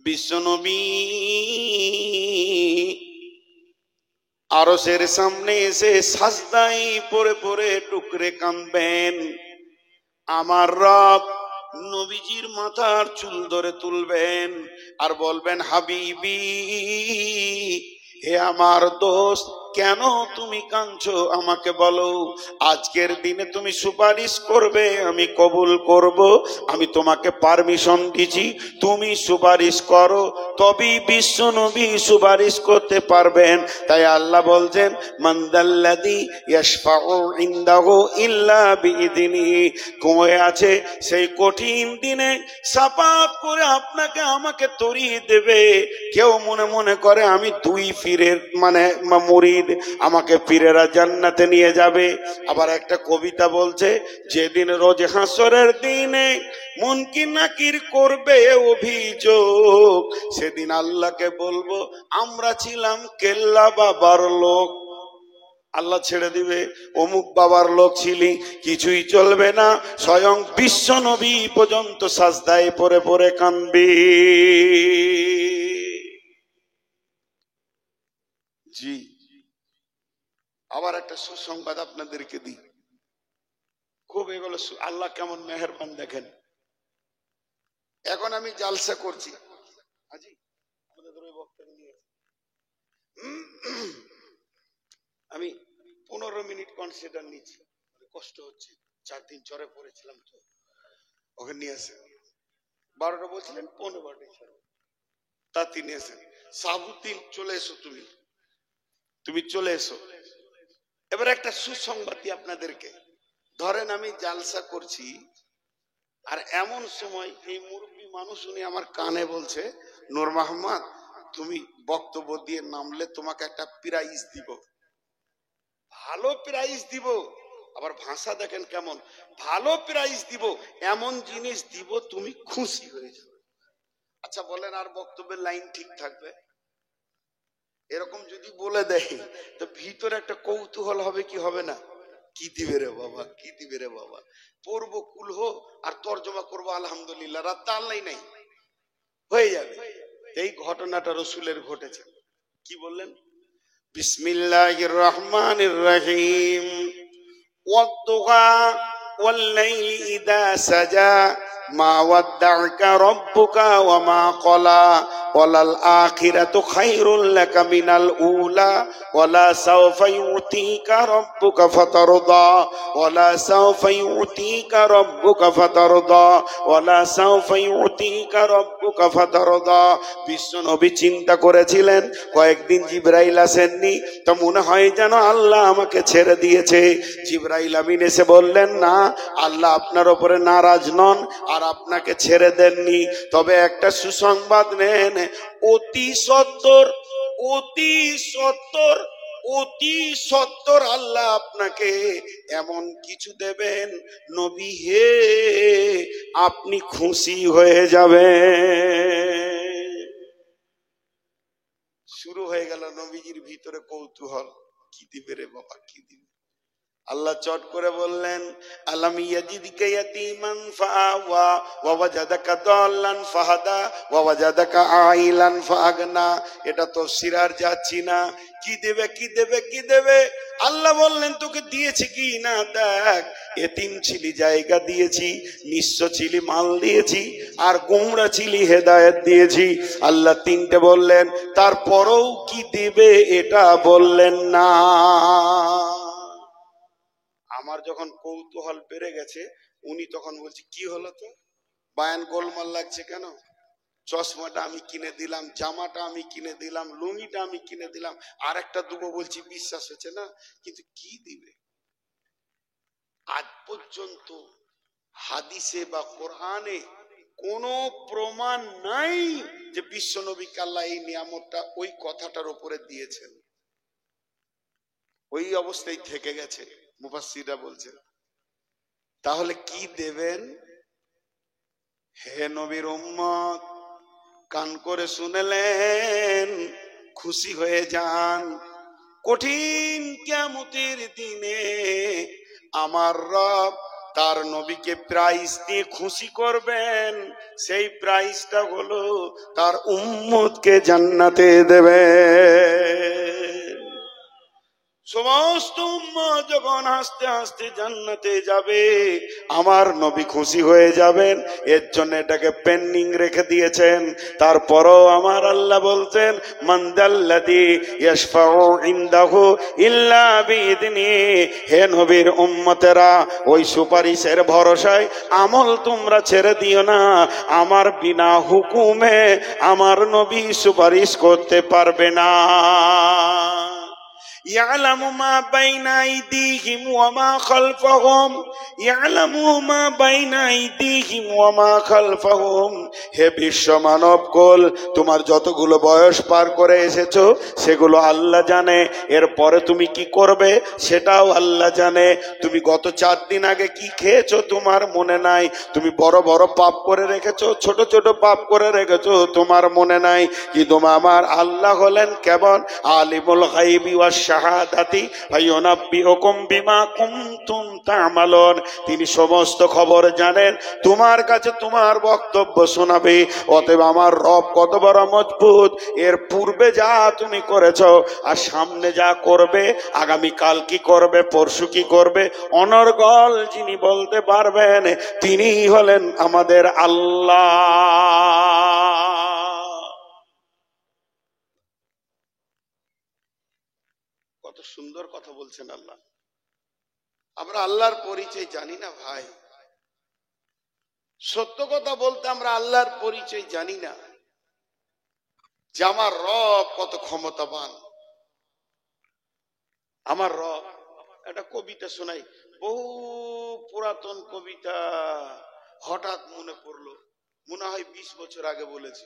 বিশ্বনবী আরশের সামনে এসে সাজদায় পড়ে পড়ে টুকরে কাঁদবেন। আমার রব নবীজির মাথার চুল ধরে তুলবেন আর বলবেন, হাবিবি, হে আমার দোস্ত, কেন তুমি কাঁদছো আমাকে বলো। আজকের দিনে তুমি সুপারিশ করবে, আমি কবুল করব। আমি তোমাকে পারমিশন দিছি, তুমি সুপারিশ করো, তবেই বিশ্ব নবী সুপারিশ করতে পারবেন। তাই আল্লাহ বলছেন, মানদাল্লাযী ইয়াশফাউ ইনদাহু ইল্লা বিইযনিহি। কয়ে আছে সেই কঠিন দিনে সাফাত করে আপনাকে আমাকে তরিয়ে দেবে। কেউ মনে মনে করে আমি দুই পীরের মুরিদ, আমাকে পীরেরা জান্নাতে নিয়ে যাবে। আবার একটা কবিতা বলছে, যেদিন রোজ হাসরের দিনে মুনকির নাকির করবে অভিযোগ, সেদিন আল্লাহকে বলবো আমরা ছিলাম কেল্লা বাবার লোক। আল্লাহ ছেড়ে দিবে, অমুক বাবার লোক ছিলি, কিছুই চলবে না। স্বয়ং বিশ্ব নবী পর্যন্ত সাজদায় পড়ে পড়ে কাঁদবে। জি, আবার একটা সুসংবাদ আপনাদেরকে দিই, খুব এগুলো আল্লাহ কেমন মেহেরবান দেখেন। এখন আমি জালসা করছি, আমি 15 মিনিট কনসিডার নিচ্ছি, কষ্ট হচ্ছে, 4 দিন জ্বরে পড়েছিলাম তো, ওখানে নিয়ে আসে 12টা বলছিলেন 15টা তা তিনি এসেন। সাবুদ্দিন চলে এসো, তুমি চলে এসো। এবার একটা সুসংবাদ দিই আপনাদেরকে। ধরেন আমি জালসা করছি, আর এমন সময় এই মুরব্বী মানুষ উনি আমার কানে বলছে, নূর মোহাম্মদ, তুমি বক্তব্য দিয়ে নামলে তোমাকে একটা প্রাইজ দিব, ভালো প্রাইজ দিব। আবার ভাষা দেখেন কেমন, ভালো প্রাইজ দিব, এমন জিনিস দিব তুমি খুশি হয়ে যাবে। আচ্ছা বলেন, আর বক্তব্যের লাইন ঠিক থাকবে? এরকম যদি বলে দেয় তো ভিতরে একটা কৌতূহল হবে কি হবে না? কি দিবে রে বাবা, কি দিবে রে বাবা। পড়বো কুলহ আর তর্জমা করবো আলহামদুলিল্লাহ, রাত আল্লাহ নাই, হয়ে যাবে। এই ঘটনাটা রসুলের ঘটেছে। কি বললেন? বিসমিল্লাহির রহমানির রহিম। ওয়াদ-দুহা ওয়াল-লাইলি ইযা সাজা মা ওয়াদ্দা'আকা রাব্বুকা ওয়া মা ক্বালা ওয়ালাল আখিরাতু খায়রুল লাকা মিনাল উলা ওয়ালা সাওফা ইউতিকা রাব্বুকা ফাতারদা ওয়ালা সাওফা ইউতিকা রাব্বুকা ফাতারদা ওয়ালা সাওফা ইউতিকা রাব্বুকা ফাতারদা। বিশ্ব নবী চিন্তা করেছিলেন, কয়েকদিন জিবরাইল আসেননি, তো মনে হয় যেন আল্লাহ আমাকে ছেড়ে দিয়েছে। জিবরাইল আমিন এসে বললেন, না, আল্লাহ আপনার উপরে নারাজ নন আর আপনাকে ছেড়ে দেননি। তবে একটা সুসংবাদ নেন, অতি সত্তর আল্লাহ আপনাকে এমন কিছু দেবেন, নবী হে, আপনি খুশি হয়ে যাবেন। শুরু হয়ে গেল নবীজির ভিতরে কৌতূহল, কি দিবে রে বাবা, কি দিবে। আল্লাহ চট করে বললেন, আলাম ইয়াজিদকা ইয়াতীমান ফাআওয়া ওয়া ওয়াজাদাকা দাল্লান ফাহাদা ওয়া ওয়াজাদাকা আইলান ফাআগনা। এটা তো সিরার যাচ্ছি না, কি দেবে কি দেবে কি দেবে। আল্লাহ বললেন, তোকে দিয়েছি কি না দেখ। এতিম ছিলি, জায়গা দিয়েছি, নিঃস্ব ছিলি, মাল দিয়েছি, আর গোমরা ছিলি, হেদায়েত দিয়েছি। আল্লাহ তিনটে বললেন, তারপরেও কি দিবে এটা বললেন না। আমার যখন কৌতূহল বেড়ে গেছে, উনি তখন বলছে, কি হলো তো বায়ান গোলমাল লাগছে কেন? চশমাটা আমি কিনে দিলাম, জামাটা আমি কিনে দিলাম, লুঙ্গিটা আমি কিনে দিলাম, আর একটা দুবো বলছি, বিশ্বাস হচ্ছে না, কিন্তু কি দিবে? আজ পর্যন্ত হাদিসে বা কোরআনে কোনো প্রমাণ নাই যে বিশ্ব নবীকে আল্লাহ এই নিয়ামতটা ওই কথাটার উপরে দিয়েছেন। ওই অবস্থায় থেকে গেছে, মুফাসসিররা বলছেন। তাহলে কি দেবেন? হে নবীর উম্মত, কান করে শুনলেন, খুশি হয়ে যান। কঠিন কিয়ামতের দিনে আমার রব তার নবীকে প্রাইজ দিয়ে খুশি করবেন, সেই প্রাইজটা হলো তার উম্মতকে জান্নাতে দেবে। সমস্ত উম্মত যখন হাসতে হাসতে জান্নাতে যাবে, আমার নবী খুশি হয়ে যাবেন, এর জন্য এটাকে পেন্ডিং রেখে দিয়েছেন। তারপরও আমার আল্লাহ বলতেন, মান যাল্লাযী ইয়াশফাউ ইনদাহু ইল্লা বিইذনি। হে নবীর উম্মতেরা, ওই সুপারিশের ভরসায় আমল তোমরা ছেড়ে দিও না। আমার বিনা হুকুমে আমার নবী সুপারিশ করতে পারবে না। يعلم ما بين أيديهم وما خلفهم يعلم ما بين أيديهم وما خلفهم। হে বিশ্ব মানব কুল, তোমার যতগুলো বয়স পার করে এসেছো সেগুলো আল্লাহ জানে। এরপরে তুমি কি করবে সেটাও আল্লাহ জানে। তুমি গত 4 দিন আগে কি খেয়েছো তোমার মনে নাই। তুমি বড় বড় পাপ করে রেখেছো, ছোট ছোট পাপ করে রেখেছো, তোমার মনে নাই। কিন্তু আমার আল্লাহ হলেন কেমন, আলিমুল গায়বি ওয়াশ শাহাদাতি ফায়ুনাব্বিউকুম বিমা কুনতুম তা'মালুন। তিনি সমস্ত খবর জানেন, তোমার কাছে তোমার বক্তব্য শোনাবে। অতএব আমার রব কত বড় মজবুত, এর পূর্বে যা তুমি করেছো আর সামনে যা করবে, আগামী কাল কি করবে, পরশু কি করবে, অনর্গল যিনি বলতে পারবেন তিনি হলেন আমাদের আল্লাহ। কত সুন্দর কথা বলছেন আল্লাহ। আমরা আল্লাহর পরিচয় জানি না ভাই, সত্য কথা বলতে আমরা আল্লাহর পরিচয় জানি না যে আমার রব কত ক্ষমতাবান। আমার রব, একটা কবিতা শোনাই, বহু পুরাতন কবিতা, হঠাৎ মনে পড়লো, মনে হয় 20 বছর আগে বলেছে,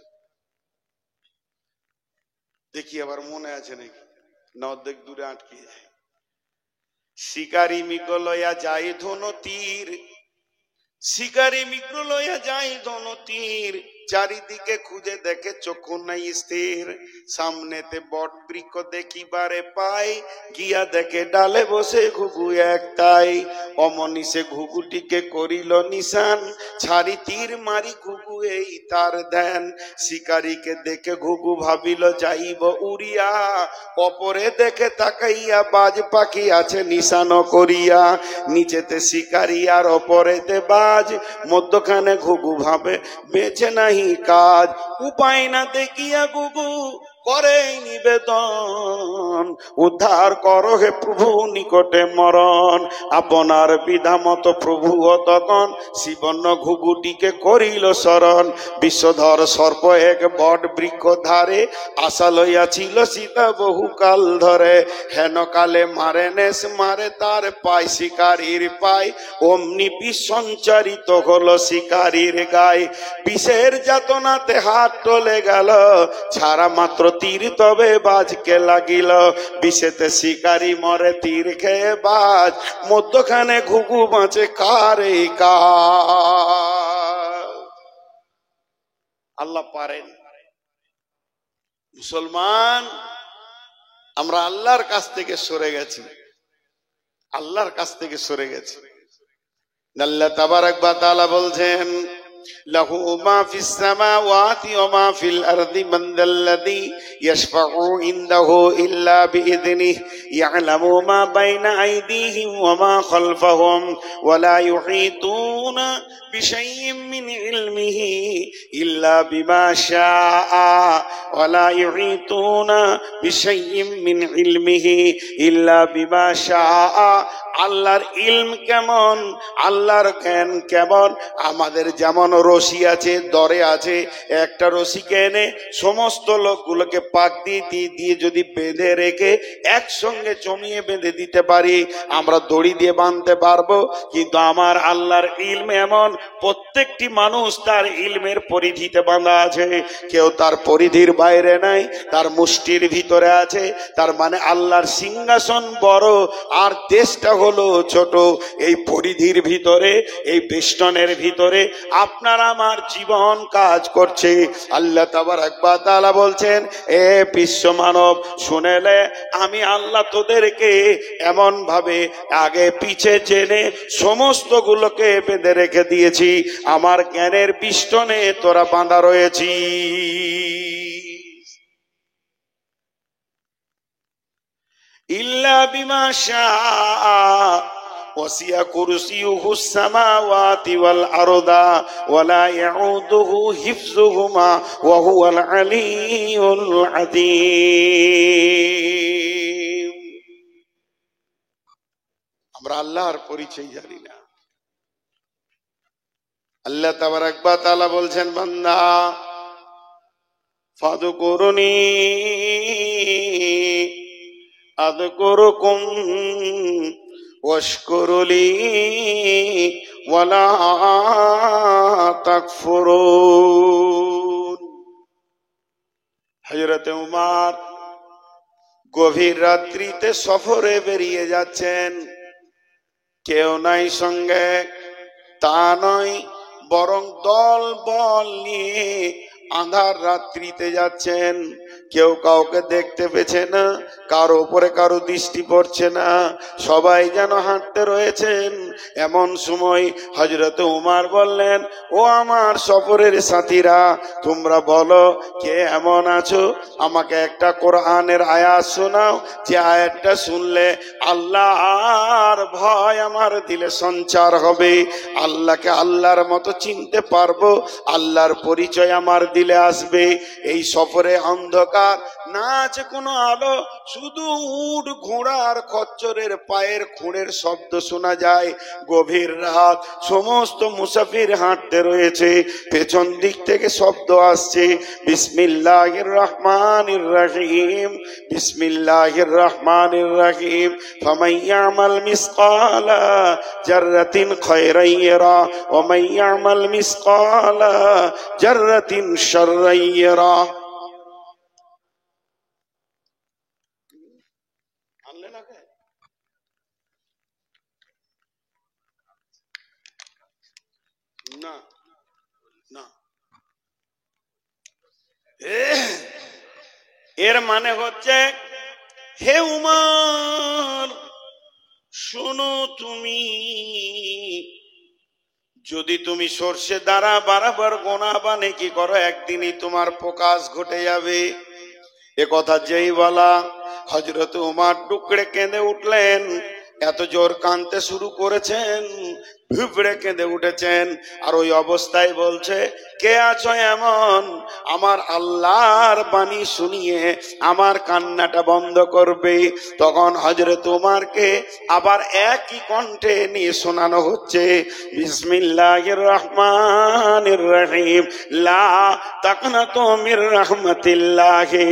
দেখি আবার মনে আছে নাকি, না অর্ধেক দূরে আটকে যায়। শিকারি মৃগ লয়া যায় ধনু তীর, শিকারি মৃগ লয়া যায় ধনু তীর, চারিদিকে খুঁজে দেখে চক্ষু নাই স্থির। সামনেতে বট বৃক্ষ দেখিবারে পাই, গিয়া দেখে ডালে বসে ঘুঘু একটাই। অমনিসে ঘুঘুটিকে করিল নিশান, ছাড়ি তীর মারি ঘুঘু এই তার ধ্যান। শিকারীকে দেখে ঘুঘু ভাবিল যাইব উড়িয়া, অপরে দেখে তাকাইয়া বাজ পাখি আছে নিশান করিয়া। নিচেতে শিকারী আর অপরেতে বাজ, মধ্যখানে ঘুঘু ভাবে বেঁচে নাহি কাজ। উপায় না দেখিয়া ঘুঘু করে নিবেদন, উদ্ধার করো হে প্রভু নিকটে মরণ। আপনার বিধা মতো প্রভু তখন শিবন্ন ঘুঘুটিকে করিল শরণ। বিষধর সর্প এক বট বৃক্ষ ধারে, আশা লইয়াছিল সীতা বহুকাল ধরে। হেন কালে মারে নেস মারে তার পায় শিকারীর পায়, অমনি বিষ সঞ্চারিত হলো শিকারীর গায়ে। বিষের যাতনাতে হাত টলে গেল, ছাড়া মাত্র তীর তবে বাজকে লাগিল। বিষেতে শিকারী মরে তীর খেয়ে বাজ, মধ্যখানে ঘুঘু বাঁচে কারে কাজ। আল্লাহ পারেন। মুসলমান, আমরা আল্লাহর কাছ থেকে সরে গেছি, আল্লাহর কাছ থেকে সরে গেছি। আল্লাহ তাবারাক ওয়া তাআলা বলছেন, লাহু মা ফিস সামাওয়াতি ওয়া মা ফিল আরদি মান যাল্লাযী ইয়াশফাউ ইনদাহু ইল্লা বিইذনিহি ইয়ালামু মা বাইনা আইদিহিম ওয়া মা খালফাহুম ওয়া লা ইউহিতুনা বিশাইইন মিন ইলমিহি ইল্লা বিমা শাআ ওয়া লা ইউহিতুনা বিশাইইন মিন ইলমিহি ইল্লা বিমা শাআ। আল্লাহর ইলম কেমন, আল্লাহর জ্ঞান কেমন। আমাদের যেমন রশি আছে, দরে আছে, একটা রশিকে এনে সমস্ত লোকগুলোকে পাক দিয়ে যদি বেঁধে রেখে একসঙ্গে জমিয়ে বেঁধে দিতে পারি, আমরা দড়ি দিয়ে বাঁধতে পারবো। কিন্তু আমার আল্লাহর ইলম এমন, প্রত্যেকটি মানুষ তার ইলমের পরিধিতে বাঁধা আছে, কেউ তার পরিধির বাইরে নাই, তার মুষ্টির ভিতরে আছে। তার মানে আল্লাহর সিংহাসন বড় আর দেশটা হলো ছোট। এই পরিধির ভিতরে, এই বেষ্টনের ভিতরে আপনি আপনার আমার জীবন কাজ করছে। আল্লাহ তাবারক ওয়া তাআলা বলছেন, এ বিশ্ব মানব শুনেলে, আমি আল্লাহ তোদেরকে এমন ভাবে আগে পিছে জেনে সমস্ত গুলোকে বেঁধে রেখে দিয়েছি, আমার জ্ঞানের পিষ্টনে তোরা বাঁধা রয়েছি। ইল্লা বিমা শাআ ওয়াসিয়া কুরসিয়ুহুস সামাওয়াতি ওয়াল আরদা ওয়ালা ইয়াউদুহু হিফযুহুমা ওয়া হুয়াল আলিয়্যুল আযীম। আমরা আল্লাহর পরিচয় জানি না। আল্লাহ তাবারক ওয়া তাআলা বলছেন, বান্দা ফাযকুরুনি আযকুরুকুম ওয়াশকুরুলি ওয়ালা তাকফুরুন। হযরত উমর গভীর রাত্রিতে সফরে বেরিয়ে যাচ্ছেন, কেউ নাই সঙ্গে, তা নয়, বরং দল বল নিয়ে আঁধার রাত্রিতে যাচ্ছেন। কেউ কাউকে দেখতে পেছে না, কারো উপরে কারো দৃষ্টি পড়ছে না, সবাই যেন হাঁটতে রয়েছেন। এমন সময় হযরত উমর বললেন, ও আমার সফরের সাথীরা, তোমরা বলো কে এমন আছো, আমাকে একটা কোরআনের আয়াত শোনাও, যে আয়াতটা শুনলে আল্লাহর ভয় আমার দিলে সঞ্চার হবে, আল্লাহকে আল্লাহর মতো চিনতে পারবো, আল্লাহর পরিচয় আমার দিলে আসবে। এই সফরে অন্ধকার, না আছে কোনো আলো, শুধু উট ঘোড়ার খচ্চরের পায়ের খুঁড়ের শব্দ শোনা যায়। গভীর রাত, সমস্ত মুসাফির হাঁটতে রয়েছে, পেছন দিক থেকে শব্দ আসছে, বিসমিল্লাহির রহমানির রহিম, বিসমিল্লাহির রহমানির রহিম, ফামান ইয়ামাল মিসকালা জাররাতিন খায়রান ইয়ারা ওয়া মান ইয়ামাল মিসকালা জাররাতিন শাররান ইয়ারা। না না, এর মানে হচ্ছে, হে উমর শোনো, তুমি যদি তুমি সর্ষে দ্বারা বারবার গোনা বা নেকি করো, একদিনই তোমার প্রকাশ ঘটে যাবে। এ কথা যেই বলা, হযরত উমর টুকরে কেঁদে উঠলেন। এত জোর কাঁদতে শুরু করেছেন, ভিবড়ে কেঁদে উঠেছেন। আর ওই অবস্থায় বলছে, কে আছো এমন, আমার আল্লাহর বাণী শুনিয়ে আমার কান্নাটা বন্ধ করবে। তখন হযরত উমরকে আবার একই কণ্ঠে নিয়ে শোনানো হচ্ছে, বিসমিল্লাহির রহমানির রহিম, লা তাকনাতু মির রাহমাতিল্লাহি।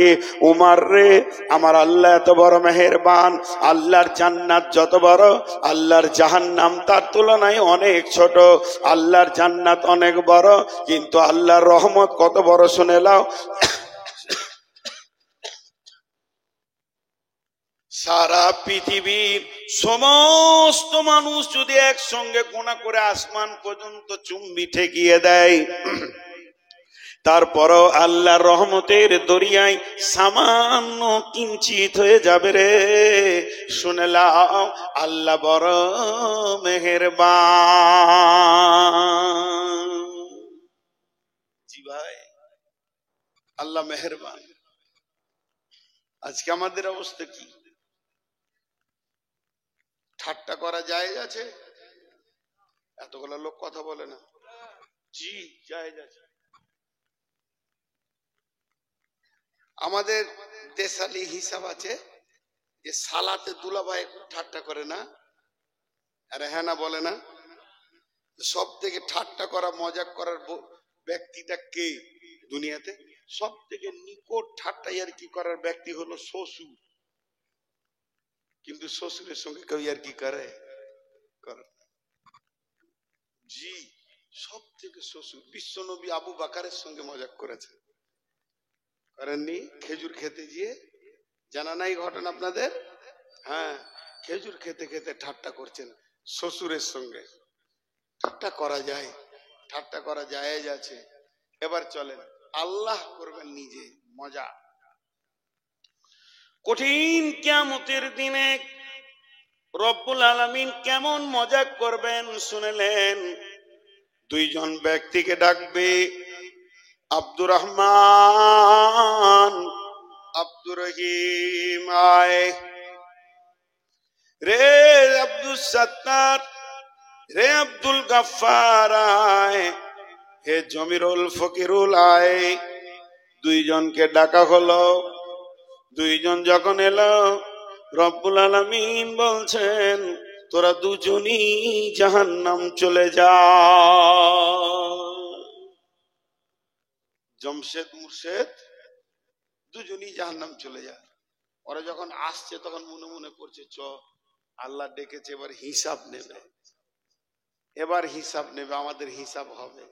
উমর রে, আমার আল্লাহ এত বড় মেহেরবান, আল্লাহর জান্নাত যত বড়, আল্লাহর জাহান্নাম তার তুলনায় অনেক ছোট। আল্লাহর জান্নাত অনেক বড়, কিন্তু আল্লাহর রহমত কত বড় শুনে নাও। সারা পৃথিবীর সমস্ত মানুষ যদি একসঙ্গে কোনা করে আসমান পর্যন্ত চুম্বি ঠেকিয়ে দেয়, তারপরও আল্লাহর রহমতের দরিয়ায় সামান্য কিঞ্চিত হয়ে যাবে রে। শুনে লাও, আল্লাহ বড় মেহেরবান। জি ভাই, আল্লাহ মেহেরবান। আজকে আমাদের অবস্থা কি? ঠাট্টা করা জায়েজ আছে? এতগুলো লোক কথা বলে না। জি জায়েজ আছে। আমাদের দেশালি হিসাব আছে যে সালাতে দুলাভাই ঠাট্টা করে না, আরে হ্যাঁ না বলে না? সব থেকে ঠাট্টা করা, মজাক করার ব্যক্তিটা কে দুনিয়াতে? সব থেকে নিকট ঠাট্টা আর কি করার ব্যক্তি হলো শ্বশুর। কিন্তু শ্বশুরের সঙ্গে কেউ আর কি করে? জি, সব থেকে শ্বশুর। বিশ্বনবী আবু বাকারের সঙ্গে মজাক করেছে, করেননি? খেজুর খেতে গিয়ে, জানা নাই ঘটনা আপনাদের? হ্যাঁ, খেজুর খেতে খেতে ঠাট্টা করছেন শ্বশুরের সঙ্গে। ঠাট্টা করা যায়, ঠাট্টা করা জায়েজ আছে। এবার চলেন আল্লাহ করবেন নিজে মজা। কঠিন কিয়ামতের দিনে রব্বুল আলামিন কেমন মজা করবেন শুনলেন। দুইজন ব্যক্তিকে ডাকবে, আব্দুর রহমান, আব্দুর রহিম আয়, রে আব্দুল সত্তার, রে আব্দুল গাফফার আয়, হে জমিরুল ফকিরুল আয়। দুইজনকে ডাকা হলো। দুইজন যখন এলো রব্বুল আলামিন বলছেন তোরা দুজনই জাহান্নাম চলে যা। জমশেদ মুর্শেদ দুজনই জাহান্নাম চলে যায়। ওরা যখন আসছে তখন মনে মনে করছে চ আল্লাহ ডেকেছে, এবার হিসাব নেবে, এবার হিসাব নেবে, আমাদের হিসাব হবে।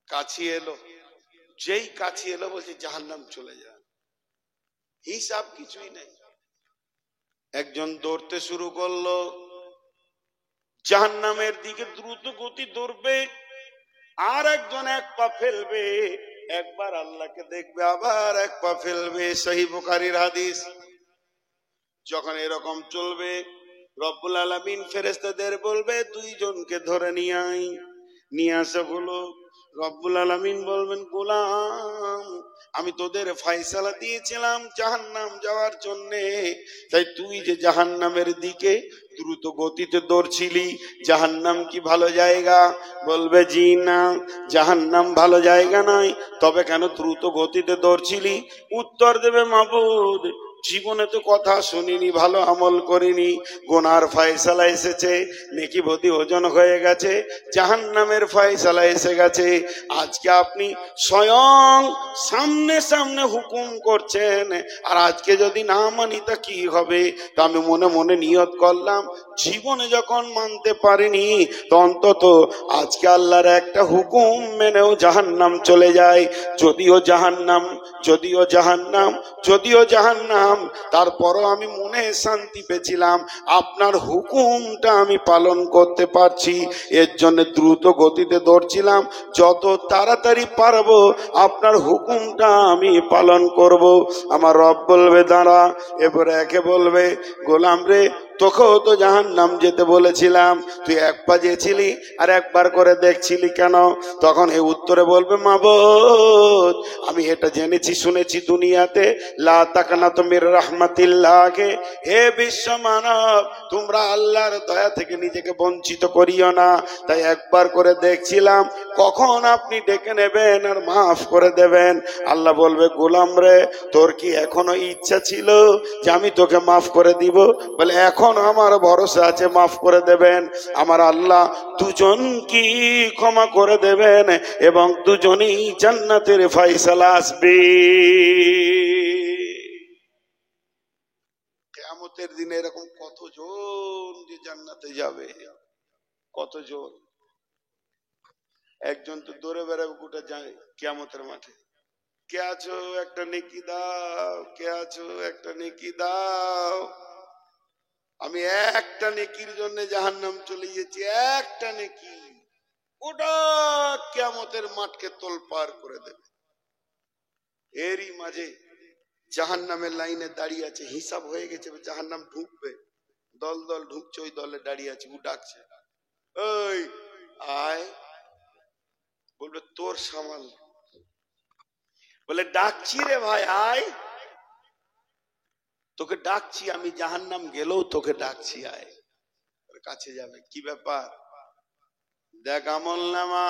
কাছে এলো, যেই কাছে এলো বলছে জাহান্নাম চলে যায়, হিসাব কিছুই নেই। একজন দৌড়তে শুরু করলো, জাহান্নামের দিকে দ্রুত গতি দৌড়বে, আর একজন এক পা ফেলবে, একবার আল্লাহকে দেখবে আবার এক পা ফেলবে। সহিহ বুখারীর হাদিস। যখন এরকম চলবে রব্বুল আলামিন ফেরেশতাদের বলবে দুইজনকে ধরে নিয়ে আয়। নিয়ে আসা হলো। রব্বুল আলামিন বলবেন গোলাম আমি তোদের ফয়সালা দিয়েছিলাম জাহান্নাম যাওয়ার জন্যে, তাই তুই যে জাহান্নামের দিকে দ্রুত গতিতে দৌড়ছিলি, জাহান্নাম কি ভালো জায়গা? বলবে জি না, জাহান্নাম ভালো জায়গা নয়, তবে কেন দ্রুত গতিতে দৌড়ছিলি? উত্তর দেবে মাবুদ জীবনে তো কথা শুনিনি, ভালো আমল করিনি, গুনার ফয়সালা এসেছে, নেকি বদি ওজন হয়ে গেছে, জাহান্নামের ফয়সালা এসে গেছে। আজকে আপনি স্বয়ং সামনে সামনে হুকুম করছেন, আর আজকে যদি না মানি তা কি হবে? তা আমি মনে মনে নিয়ত করলাম জীবনে যখন মানতে পারিনি তো অন্তত আজকে আল্লাহর একটা হুকুম মেনেও জাহান্নাম চলে যায়। যদিও জাহান্নাম, যদিও জাহান্নাম, যদিও জাহান্নাম, তারপরও আমি মনে শান্তি পেয়েছিলাম আপনার হুকুমটা আমি পালন করতে পারছি, এর জন্য দ্রুত গতিতে দৌড়ছিলাম, যত তাড়াতাড়ি পারবো আপনার হুকুমটা আমি পালন করব। আমার রব বলবে দাঁড়া। এরপরে একে বলবে গোলাম রে তোকেও তো জাহান্নাম যেতে বলেছিলাম, তুই এক পা যেছিলি আর একবার করে দেখছিলি কেন? তখন এই উত্তরে বলবে মাবুদ আমি এটা জেনেছি শুনেছি দুনিয়াতে লা তাকানাতু মির রাহমাতিল্লাহি, হে বিশ্ব মানব তোমরা আল্লাহর দয়া থেকে নিজেকে বঞ্চিত করিও না, তাই একবার করে দেখছিলাম কখন আপনি ডেকে নেবেন আর মাফ করে দেবেন। আল্লাহ বলবে গোলাম রে তোর কি এখনো ইচ্ছা ছিল যে আমি তোকে মাফ করে দিব? বলে এখন আমার ভরসা আছে মাফ করে দেবেন। আমার আল্লাহ দুজন কি ক্ষমা করে দেবেন এবং দুজনেই জান্নাতের ফয়সালা আসবে। কিয়ামতের দিনে এরকম কতজন যে জান্নাতে যাবে, কতজন। একজন তো দৌড়ে বেড়াবে গোটা যায় কিয়ামতের মাঠে, কে আছো একটা নেকি দাও, কে আছো একটা নেকি দাও। আমি একটা নেকির জন্য জাহান্নাম চলে গেছি, একটা নেকি ওটা কিয়ামতের মাঠকে তোলপাড় করে দেবে। এরই মাঝে জাহান্নামের লাইনে দাঁড়িয়ে আছে, হিসাব হয়ে গেছে, জাহান্নাম ঢুকবে, দল দল ঢুকছে, ওই দলে দাঁড়িয়ে আছে, ও ডাকছে ওই আয়, বলবে তোর সামাল, বলে ডাকছি রে ভাই আয়, তোকে ডাকছি, আমি জাহান্নাম গেলেও তোকে ডাকছি আয়। কাছে যাবে, কি ব্যাপার? দেখ আমল নামা,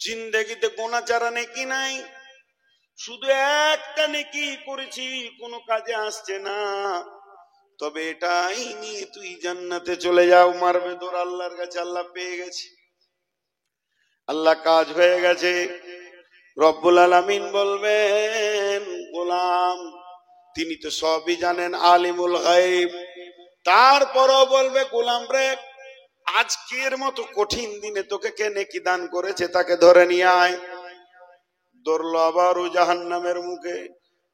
জিন্দেগিতে গোনা চারা নেকি নাই, শুধু একটা নেকি করেছি, কোনো কাজে আসছে না, তবে এটাই নিয়ে তুই জান্নাতে চলে যাও। মারবে দৌড় আল্লাহর কাছে, আল্লাহ পেয়ে গেছে, আল্লাহ কাজ হয়ে গেছে। রব্বুল আলামিন বলবেন গোলাম তিনি তো সবই জানেন, আলিমুল গায়ব। তারপরও বলবে গোলাম রে আজকের মতো কঠিন দিনে তোকে কে নেকি দান করেছে তাকে ধরে নিয়ে আয়। ধরলো আবার ও জাহান্নামের মুখে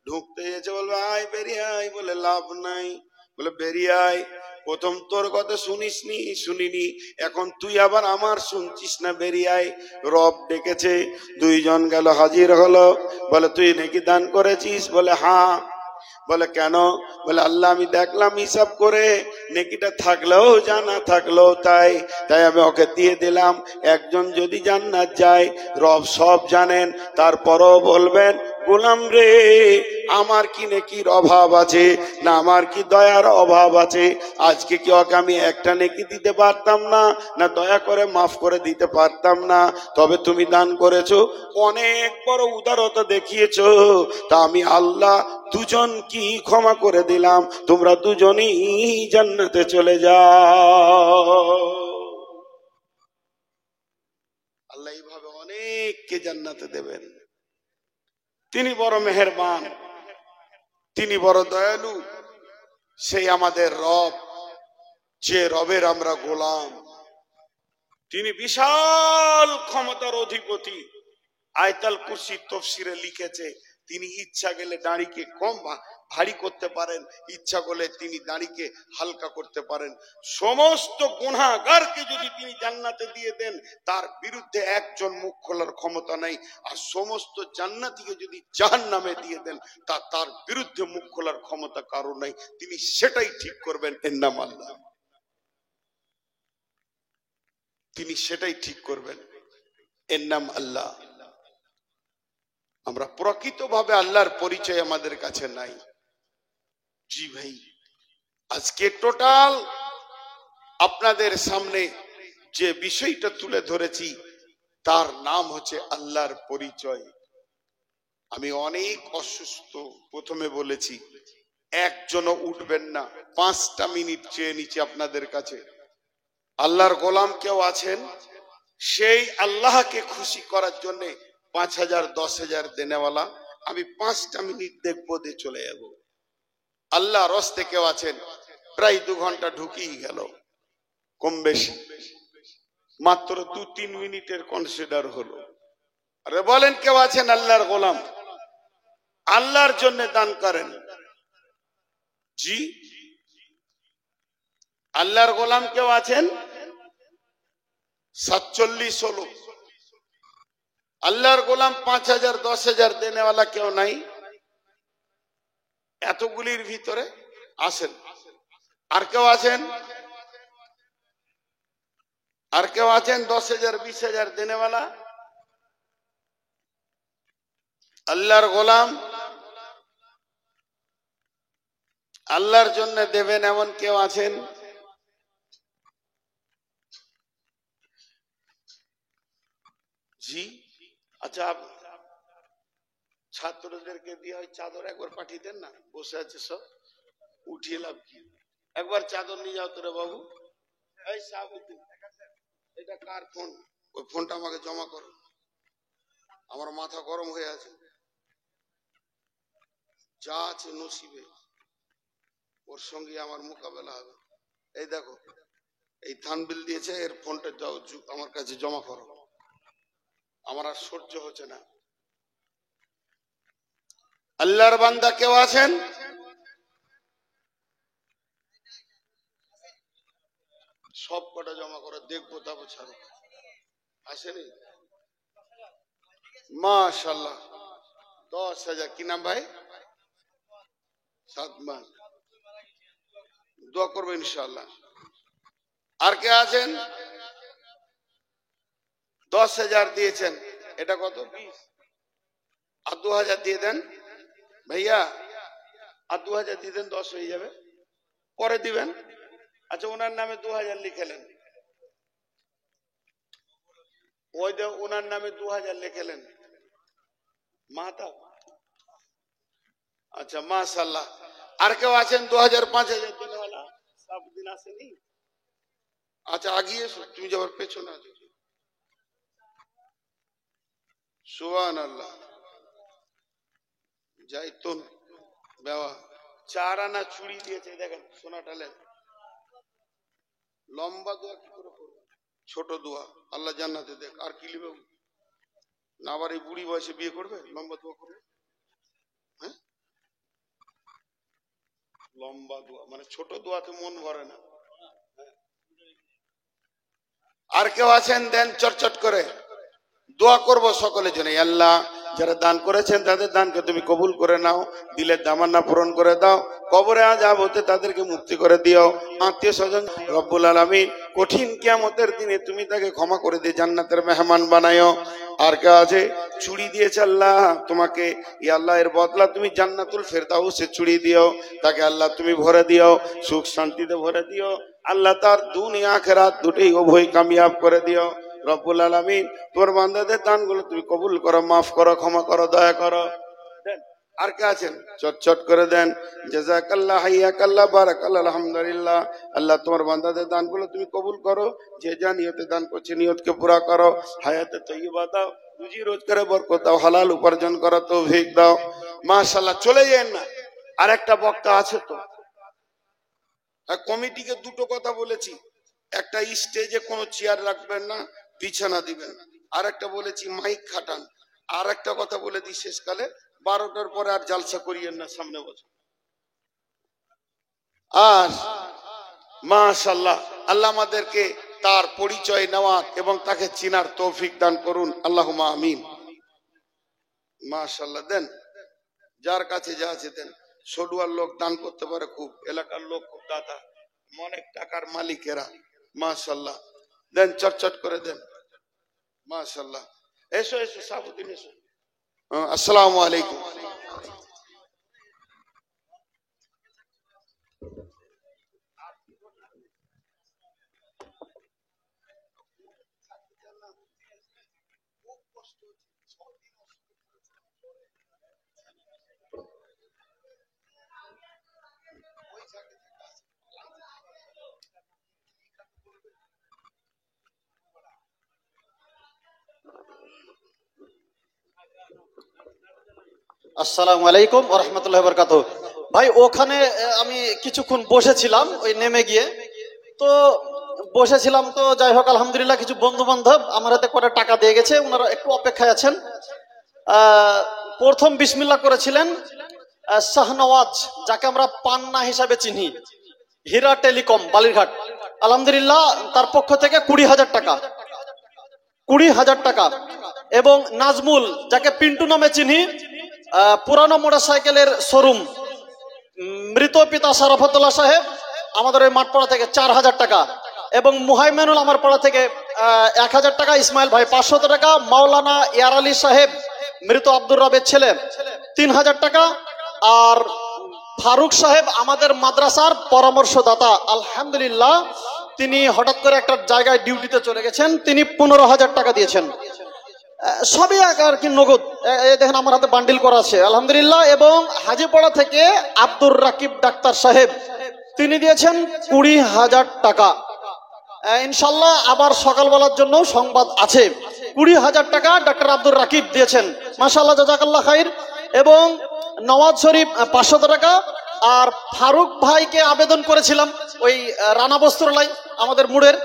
ঢুকতে গেছে, বলবে আয় বেরিয়ে আয়, বলে লাভ নাই, বলে বেরিয়ে আয়। প্রথম তোর কথা শুনিসনি, শুনিনি, এখন তুই আবার আমার শুনছিস না, বেরিয়ে আয়। রব ডেকেছে, দুইজন গেল, হাজির হলো। বলে তুই নাকি দান করেছিস? বলে হ্যাঁ। বলে কেন? বলে আল্লাহ আমি দেখলাম হিসাব করে, নেকিটা থাকলেও যা, না থাকলেও তাই, তাই আমি ওকে দিয়ে দিলাম। একজন যদি জান্নাত যায়, রব সব জানেন, তারপরও বলবেন গোলাম রে, আমার কি নেকির অভাব আছে, না আমার কি দয়ার অভাব আছে? আজকে কি ওকে আমি একটা নেকি দিতে পারতাম না, না দয়া করে মাফ করে দিতে পারতাম না? তবে তুমি দান করেছো, অনেক বড় উদারতা দেখিয়েছো, তা আমি আল্লাহ দুজন কি ক্ষমা করে দিলাম, তোমরা দুজনেই জান্নাতে চলে যাও। আল্লাহ এইভাবে অনেককে জান্নাতে দেবেন। তিনি বড় মেহেরবান, তিনি বড় দয়ালু, সেই আমাদের রব, যে রবের আমরা গোলাম। তিনি বিশাল ক্ষমতার অধিপতি। আয়াতুল কুরসি তাফসীরে লিখেছে, তিনি ইচ্ছা গেলে দাড়িকে কম ভারী করতে পারেন, ইচ্ছা করলে তিনি দাড়িকে হালকা করতে পারেন। সমস্ত গুনাহগারকে যদি তিনি জান্নাতে দিয়ে দেন, তার বিরুদ্ধে একজন মুখ খোলার ক্ষমতা নাই। আর সমস্ত জান্নাতীকে যদি জাহান্নামে দিয়ে দেন, তার বিরুদ্ধে মুখ খোলার ক্ষমতা কারো নাই। তিনি সেটাই ঠিক করবেন, এর নাম আল্লাহ। তিনি সেটাই ঠিক করবেন, এর নাম আল্লাহ। আমরা প্রকৃতভাবে আল্লাহর পরিচয় আমাদের কাছে নাই। জি ভাই, আজকে টোটাল আপনাদের সামনে যে বিষয়টা তুলে ধরেছি, তার নাম হচ্ছে আল্লাহর পরিচয়। আমি অনেক অসুস্থ, প্রথমে বলেছি একজনও উঠবেন না, 5টা মিনিট চেয়ে নিচ্ছি আপনাদের কাছে। আল্লাহর গোলাম কেউ আছেন, সেই আল্লাহকে খুশি করার জন্য 5,000 10,000 দেনেওয়ালা, আমি 5টা মিনিট দেখবো, দিয়ে চলে যাব। আল্লাহ রস্তে কেউ আছেন, প্রায় 2 ঘন্টা ঢুকিয়ে গেল, কম বেশি মাত্র 2-3 মিনিটের কনসিডার হলো। আরে বলেন কেউ আছেন আল্লাহর গোলাম, আল্লাহর জন্য দান করেন? জি, আল্লাহর গোলাম কেউ আছেন? 47 হলো। আল্লাহর গোলাম 5,000 10,000 দেনেওয়ালা কেউ নাই এতগুলির ভিতরে? আসেন। আর কেউ আছেন? আর কেউ আছেন 10,000 20,000 দেনেওয়ালা? আল্লাহর গোলাম, আল্লাহর জন্য দেবেন এমন কেউ আছেন? জি। আচ্ছা, ছাত্রদেরকে দিয়ে ওই চাদর একবার পাঠিয়ে দেন না, বসে আছে সব, উঠিয়ে লাভ কি? একবার চাদর নিয়ে যাও তোরে বাবু। এই সাহাবুদ্দিন, এটা কার ফোন? ওই ফোনটা আমাকে জমা করো, আমার মাথা গরম হয়ে আছে। যা আছে নসিবে, ওর সঙ্গে আমার মোকাবেলা হবে। এই দেখো, এই থানবিল দিয়েছে, এর ফোনটা যাও আমার কাছে জমা করো, আমার আর সহ্য হচ্ছে না। আল্লাহর বান্দা কেউ আছেন? সব কটা জমা করো, দেখবো তারপর ছাড়ো। আসেনি? মাশাআল্লাহ, 10,000। কি নাম ভাই? সাদমান, দোয়া করবো ইনশাআল্লাহ। আর কে আছেন? 10,000 দিয়েছেন, এটা কত? 20। আর 2,000 দিয়ে দেন ভাইয়া, আর 2,000 দিয়ে দেন, 10 হয়ে যাবে, পরে দিবেন। আচ্ছা, ওনার নামে 2,000 লিখেলেন, ওই যে ওনার নামে 2,000 লিখেলেন, মাতা। আচ্ছা, মাশাআল্লাহ। আর কেউ আছেন 2,000 5,000 দিনওয়ালা? সব দিন আসেনি? আচ্ছা, আগিয়ে এসো, তুমি যাবার পেছনে আছো। সুবহানাল্লাহ। যাইতুন বাবা 4 আনা চুড়ি দিয়েছে, দেখেন সোনাটা লেন। লম্বা দোয়া কি করে করবো? ছোট দোয়া, আল্লাহ জান্নাতে দেখ। আর কি লিবে না? আবার এই বুড়ি বয়সে বিয়ে করবে, লম্বা দোয়া করবে? হ্যাঁ, লম্বা দোয়া মানে ছোট দোয়াতে মন ভরে না। আর কেউ আছেন? দেন চটচট করে। দোয়া করব সকলের জন্য। আল্লাহ, যারা দান করেছেন তাদের দানকে তুমি কবুল করে নাও, দিলের তামান্না পূরণ করে দাও, কবরে আযাব হতে তাদেরকে মুক্তি করে দিও। আত্মীয় স্বজন রব্বুল আলামিন কঠিন কিয়ামতের দিনে তুমি তাকে ক্ষমা করে দিয়ে জান্নাতের মেহমান বানায়ো। আর কে আছে? চুড়ি দিয়েছে আল্লাহ তোমাকে, ইয়া আল্লাহ এর বদলা তুমি জান্নাতুল ফেরদাউসে চুড়ি দিও, তাকে আল্লাহ তুমি ভরে দিও, সুখ শান্তিতে ভরে দিও আল্লাহ, তার দুনিয়া আখিরাত দুটোই উভয় কামিয়াব করে দিও রব্বুল আলামিন। তোমার বান্দাদের দানগুলো তুমি কবুল করো, মাফ করো, ক্ষমা করো, দয়া করো। দেন। আর কে আছেন? চটচট করে দেন। জাযাকাল্লাহ, হাইয়াকাল্লাহ, বারাকাল্লাহ, আলহামদুলিল্লাহ। আল্লাহ তোমার বান্দাদের দানগুলো তুমি কবুল করো, যে যা নিয়তে দান করছে নিয়তকে পুরা করো, হায়াতে তৈয়বা দাও, রুজি রোজগারে বরকত দাও, হালাল উপার্জন করার তৌফিক দাও। মাশাআল্লাহ। চলে যান না, আর একটা বক্তা আছে তো। কমিটিকে দুটো কথা বলেছি, একটা স্টেজে কোনো চেয়ার রাখবেন না, বিছানা দিবেন। আর একটা বলেছি মাইক খাটান। আর একটা কথা বলে দিই শেষকালে, 12টার পরে আর জালসা করিয়েন না সামনে বছর। আর মাশাআল্লাহ, আল্লাহ আমাদেরকে তার পরিচয় নেওয়ার এবং তাকে চিনার তৌফিক দান করুন, আল্লাহুম্মা আমিন। মাশাআল্লাহ। দেন, যার কাছে যা আছে দেন। সডুয়ার লোক দান করতে পারে খুব, এলাকার লোক খুব দাতা, অনেক টাকার মালিকেরা। মাশাআল্লাহ। দেন, চটচট করে দেন। মাশাআল্লাহ। এসো এসো সাবুদ্দিন এসো। আসসালামু আলাইকুম। আসসালামু আলাইকুম ওয়া রাহমাতুল্লাহি ওয়া বারাকাতুহু। ভাই ওখানে আমি কিছুক্ষণ বসেছিলাম, ওই নেমে গিয়ে তো বসেছিলাম, তো যাই হোক আলহামদুলিল্লাহ কিছু বন্ধু বান্ধব আমার হাতে করে টাকা দিয়ে গেছে, ওনারা একটু অপেক্ষায় আছেন। প্রথম বিসমিল্লাহ করেছিলেন শাহনওয়াজ, যাকে আমরা পান্না হিসাবে চিনি, হীরা টেলিকম বালিরঘাট। আলহামদুলিল্লাহ তার পক্ষ থেকে 20,000 টাকা, 20,000 টাকা। এবং নাজমুল, যাকে পিন্টু নামে চিনি, পুরানো মোটরসাইকেলের শোরুম, মৃত পিতা শরাফতুল্লাহ সাহেব, আমাদের ওই মাঠপাড়া থেকে 4,000 টাকা। এবং মুহাইমেনুল আমার পাড়া থেকে 1,000 টাকা। ইসমাইল ভাই 500 টাকা। মাওলানা ইয়ার আলী সাহেব, মৃত আব্দুর রবের ছেলে, 3,000 টাকা। আর ফারুক সাহেব আমাদের মাদ্রাসার পরামর্শদাতা, আলহামদুলিল্লাহ তিনি হঠাৎ করে একটা জায়গায় ডিউটিতে চলে গেছেন, তিনি 15,000 টাকা দিয়েছেন। সবই আর কি নগদ। দেখেন আমার হাতে বান্ডিল করা আছে, আলহামদুলিল্লাহ। এবং হাজিপাড়া থেকে আব্দুর রাকিব ডাক্তার সাহেব, তিনি দিয়েছেন 20,000 টাকা। ইনশাল্লাহ আবার সকালবেলার জন্য সংবাদ আছে। 20,000 টাকা ডাক্তার আব্দুর রাকিব দিয়েছেন, মাশাআল্লাহ, জাযাকাল্লাহ খাইর। এবং নওয়াজ শরীফ 500 টাকা। আর ফারুক ভাইকে আবেদন করেছিলাম, ওই রানা বস্ত্রালয় আমাদের মুড়ের,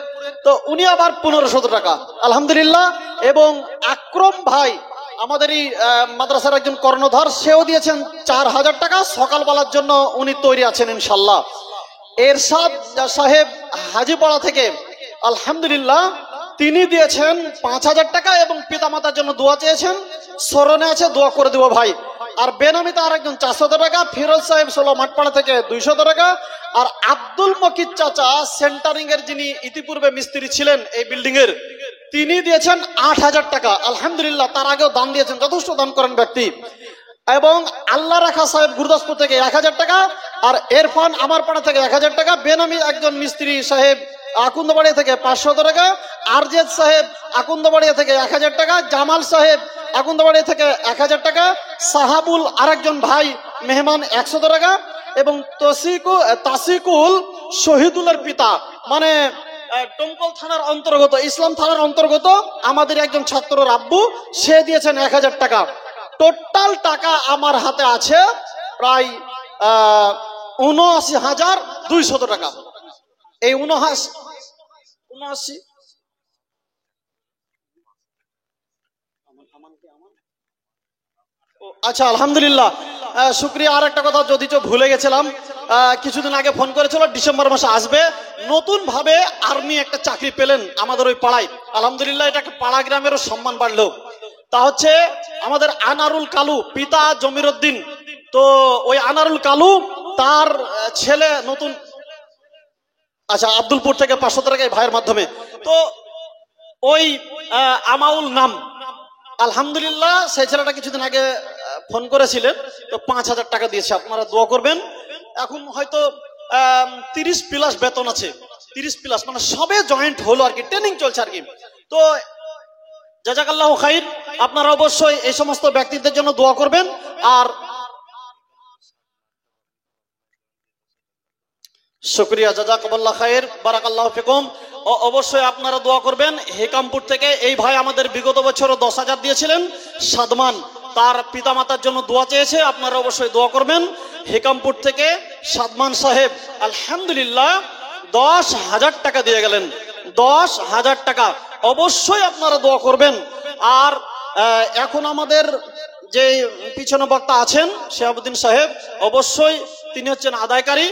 তো উনি আবার 1500 টাকা, আলহামদুলিল্লাহ। এবং আকরম ভাই আমাদের এই মাদ্রাসার একজন কর্ণধার, সেও দিয়েছেন 4,000 টাকা। সকালবেলার জন্য উনি তৈরি আছেন ইনশাল্লাহ। এরশাদ সাহেব হাজিপাড়া থেকে, আলহামদুলিল্লাহ তিনি দিয়েছেন 5,000 টাকা এবং পিতামাতার জন্য দোয়া চেয়েছেন, স্মরণে আছে, দোয়া করে দেবো ভাই। আর বেনামিতে আর একজন 400 টাকা। ফিরোজ সাহেব 16 মাঠপাড়া থেকে 200 টাকা। আর আব্দুল মকিদ চাচা সেন্টারিং এর, যিনি ইতিপূর্বে মিস্ত্রি ছিলেন এই বিল্ডিং এর, তিনি দিয়েছেন 8,000 টাকা, আলহামদুলিল্লাহ। তার আগেও দান দিয়েছেন, যথেষ্ট দান করেন ব্যক্তি। এবং আল্লাহ রাখা সাহেব গুরদাসপুর থেকে 1,000 টাকা। আর এরফান আমার পাড়া থেকে 1,000 টাকা। বেনামি একজন মিস্ত্রি সাহেব আকুন্দবাড়িয়া থেকে 500 টাকা। আরজেদ সাহেব আকুন্দবাড়িয়া থেকে 1,000 টাকা। জামাল সাহেব আকুন্দবাড়িয়া থেকে 1,000 টাকা। সাহাবুল আরেকজন ভাই মেহমান 100 টাকা। এবং তাসিকুল শহীদুলের পিতা, মানে টঙ্কল থানার অন্তর্গত, ইসলাম থানার অন্তর্গত আমাদের একজন ছাত্রর আব্বু, সে দিয়েছেন 1,000 টাকা। টোটাল টাকা আমার হাতে আছে প্রায় 79,200 টাকা। এই 79 আচ্ছা, আলহামদুলিল্লাহ, শুক্রিয়া। আর একটা কথা যদি ভুলে গেছিলাম, কিছুদিন আগে ফোন করেছিল ডিসেম্বর মাসে আসবে, নতুন ভাবে আর্মি একটা চাকরি পেলেন আমাদের ওই পাড়ায়। আলহামদুলিল্লাহ, এটা একটা পাড়া গ্রামেরও সম্মান বাড়লো। তা হচ্ছে আমাদের আনারুল কালু, পিতা জমির উদ্দিন। তো ওই আনারুল কালু তার ছেলে নতুন, আচ্ছা, আব্দুলপুর থেকে 500 টাকা এই ভাইয়ের মাধ্যমে। তো ওই আমাউল নাম, আলহামদুলিল্লাহ, সেই ছেলেটা কিছুদিন আগে ফোন করেছিলেন, তো 5000 টাকা দিয়েছে। আপনারা দোয়া করবেন। এখন হয়তো 30+ বেতন আছে, 30+, মানে সবে জয়েন্ট হলো আর কি, ট্রেনিং চলছে আর কি। তো জাযাকাল্লাহু খাইর, আপনারা অবশ্যই এই সমস্ত ব্যক্তিদের জন্য দোয়া করবেন। আর শুকরিয়া, জাযাকাল্লাহু খাইর, বারাকাল্লাহু ফিকুম। অবশ্যই আপনারা দোয়া করবেন। হেকামপুর থেকে এই ভাই আমাদের বিগত বছরও 10,000 দিয়েছিলেন। সাদমান তার পিতামাতার জন্য দোয়া চেয়েছে, আপনারা অবশ্যই দোয়া করবেন। হেকামপুর থেকে সাদমান সাহেব আলহামদুলিল্লাহ 10,000 টাকা দিয়ে গেলেন, 10,000 টাকা। অবশ্যই আপনারা দোয়া করবেন। আর এখন আমাদের যে পিছনে বক্তা আছেন শিহাবুদ্দিন সাহেব, অবশ্যই তিনি হচ্ছেন আদায়কারী।